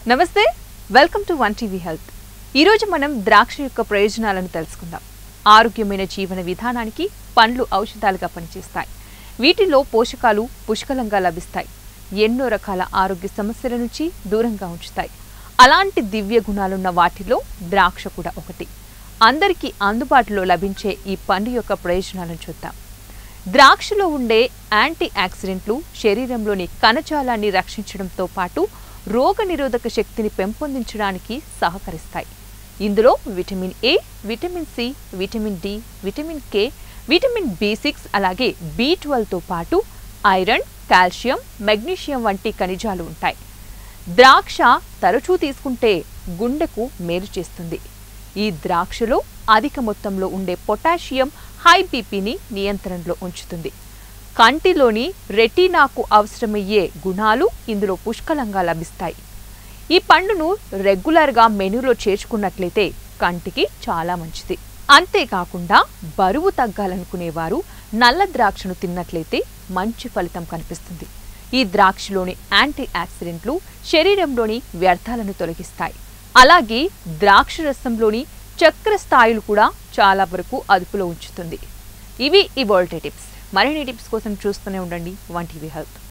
నమస్తే, welcome to one TV health. ఈరోజు మనం ద్రాక్ష యొక్క ప్రయోజనాలను తెలుసుకుందాం. ఆరోగ్యమైన జీవన విధానానికి పండ్లు ఔషధాలుగా పనిచేస్తాయి. వీటిలో పోషకాలు పుష్కలంగా లభిస్తాయి. ఎన్నో రకాల ఆరోగ్య సమస్యల నుంచి దూరంగా ఉంచుతాయి. అలాంటి దివ్య గుణాలున్న వాటిలో ద్రాక్ష కూడా ఒకటి. అందరికీ అందుబాటులో లభించే ఈ పండు యొక్క ప్రయోజనాలను చూద్దాం. ద్రాక్షలో ఉండే యాంటీ ఆక్సిడెంట్లు శరీరంలోని కణజాలాన్ని రక్షించడంతో పాటు రోగనిరోధక శక్తిని పెంపొందించడానికి సహకరిస్తాయి. ఇందులో vitamin A, vitamin C, vitamin D, vitamin K, vitamin బి6 అలాగే బి12తో పాటు ఐరన్, కాల్షియం, మెగ్నీషియం వంటి ఖనిజాలు ఉంటాయి. ద్రాక్ష తరచూ తీసుకుంటే గుండెకు మేలు చేస్తుంది. ఈ ద్రాక్షలో అధిక మొత్తంలో ఉండే పొటాషియం హై బీపీని నియంత్రణలో ఉంచుతుంది. కంటిలోని రెటీనాకు అవసరమయ్యే గుణాలు ఇందులో పుష్కలంగా లభిస్తాయి. ఈ పండును రెగ్యులర్గా మెనూలో చేర్చుకున్నట్లయితే కంటికి చాలా మంచిది. అంతేకాకుండా బరువు తగ్గాలనుకునేవారు నల్ల ద్రాక్షను తిన్నట్లయితే మంచి ఫలితం కనిపిస్తుంది. ఈ ద్రాక్షలోని యాంటీ ఆక్సిడెంట్లు శరీరంలోని వ్యర్థాలను తొలగిస్తాయి. అలాగే ద్రాక్ష రసంలోని చక్కెర స్థాయిలు కూడా చాలా వరకు అదుపులో ఉంచుతుంది. ఇవి ఇవాల్టి టిప్స్. మరిన్ని టిప్స్ కోసం చూస్తూనే ఉండండి వన్ టీవీ హెల్త్.